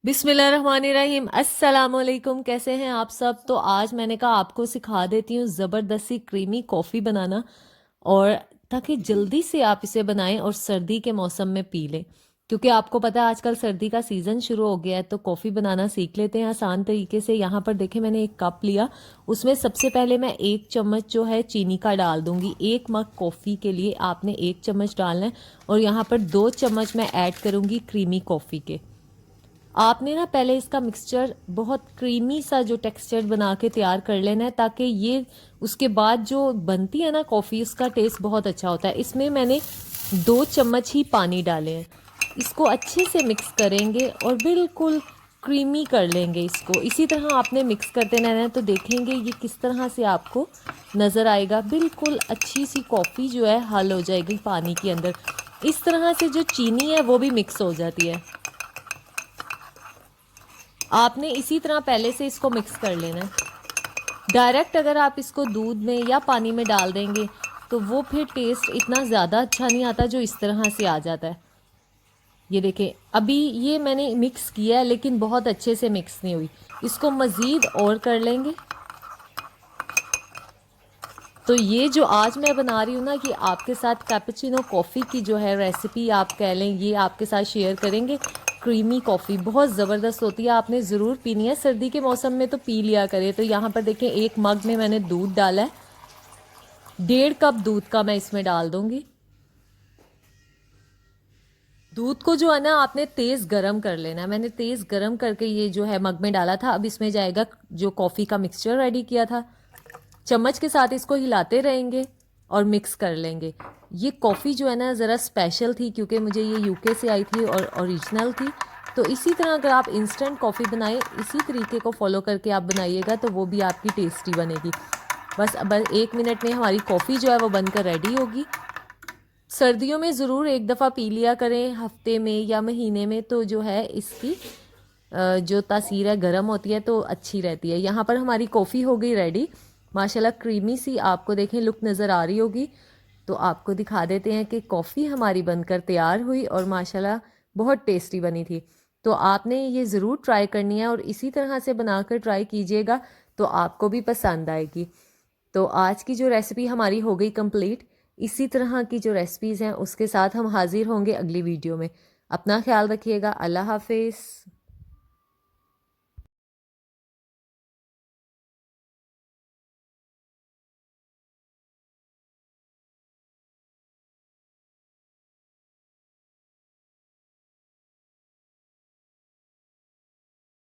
बिस्मिल्लाहिर्रहमानिर्रहीम। अस्सलामुअलैकुम। कैसे हैं आप सब? तो आज मैंने कहा आपको सिखा देती हूँ ज़बरदस्ती क्रीमी कॉफ़ी बनाना, और ताकि जल्दी से आप इसे बनाएं और सर्दी के मौसम में पी लें। क्योंकि आपको पता है आजकल सर्दी का सीज़न शुरू हो गया है, तो कॉफ़ी बनाना सीख लेते हैं आसान तरीके से। यहाँ पर देखें, मैंने एक कप लिया, उसमें सबसे पहले मैं 1 चम्मच जो है चीनी का डाल दूंगी। 1 मग कॉफ़ी के लिए आपने 1 चम्मच डालना है। और यहाँ पर 2 चम्मच मैं ऐड करूंगी क्रीमी कॉफ़ी के। आपने ना पहले इसका मिक्सचर बहुत क्रीमी सा जो टेक्सचर बना के तैयार कर लेना है, ताकि ये उसके बाद जो बनती है ना कॉफ़ी, उसका टेस्ट बहुत अच्छा होता है। इसमें मैंने 2 चम्मच ही पानी डाले हैं। इसको अच्छे से मिक्स करेंगे और बिल्कुल क्रीमी कर लेंगे इसको। इसी तरह आपने मिक्स करते रहना है, तो देखेंगे ये किस तरह से आपको नज़र आएगा। बिल्कुल अच्छी सी कॉफ़ी जो है हल हो जाएगी पानी के अंदर। इस तरह से जो चीनी है वो भी मिक्स हो जाती है। आपने इसी तरह पहले से इसको मिक्स कर लेना है। डायरेक्ट अगर आप इसको दूध में या पानी में डाल देंगे तो वो फिर टेस्ट इतना ज़्यादा अच्छा नहीं आता जो इस तरह से आ जाता है। ये देखें, अभी ये मैंने मिक्स किया है लेकिन बहुत अच्छे से मिक्स नहीं हुई। इसको मज़ीद और कर लेंगे। तो ये जो आज मैं बना रही हूँ ना, कि आपके साथ कैपुचिनो कॉफ़ी की जो है रेसिपी आप कह लें, ये आपके साथ शेयर करेंगे। क्रीमी कॉफ़ी बहुत ज़बरदस्त होती है, आपने ज़रूर पीनी है। सर्दी के मौसम में तो पी लिया करें। तो यहाँ पर देखें, 1 मग में मैंने दूध डाला है। 1.5 कप दूध का मैं इसमें डाल दूंगी। दूध को जो है ना आपने तेज़ गरम कर लेना है। मैंने तेज़ गरम करके ये जो है मग में डाला था। अब इसमें जाएगा जो कॉफ़ी का मिक्सचर रेडी किया था। चम्मच के साथ इसको हिलाते रहेंगे और मिक्स कर लेंगे। ये कॉफ़ी जो है ना ज़रा स्पेशल थी, क्योंकि मुझे ये यूके से आई थी और ओरिजिनल थी। तो इसी तरह अगर आप इंस्टेंट कॉफ़ी बनाएं, इसी तरीके को फॉलो करके आप बनाइएगा, तो वो भी आपकी टेस्टी बनेगी। बस अब 1 मिनट में हमारी कॉफ़ी जो है वो बनकर रेडी होगी। सर्दियों में ज़रूर एक दफ़ा पी लिया करें, हफ्ते में या महीने में, तो जो है इसकी जो तासीर है गर्म होती है तो अच्छी रहती है। यहाँ पर हमारी कॉफ़ी हो गई रेडी, माशाल्लाह क्रीमी सी आपको देखें लुक नज़र आ रही होगी। तो आपको दिखा देते हैं कि कॉफ़ी हमारी बनकर तैयार हुई और माशाल्लाह बहुत टेस्टी बनी थी। तो आपने ये ज़रूर ट्राई करनी है और इसी तरह से बनाकर ट्राई कीजिएगा, तो आपको भी पसंद आएगी। तो आज की जो रेसिपी हमारी हो गई कंप्लीट। इसी तरह की जो रेसिपीज़ हैं उसके साथ हम हाजिर होंगे अगली वीडियो में। अपना ख्याल रखिएगा। अल्लाह हाफिज़।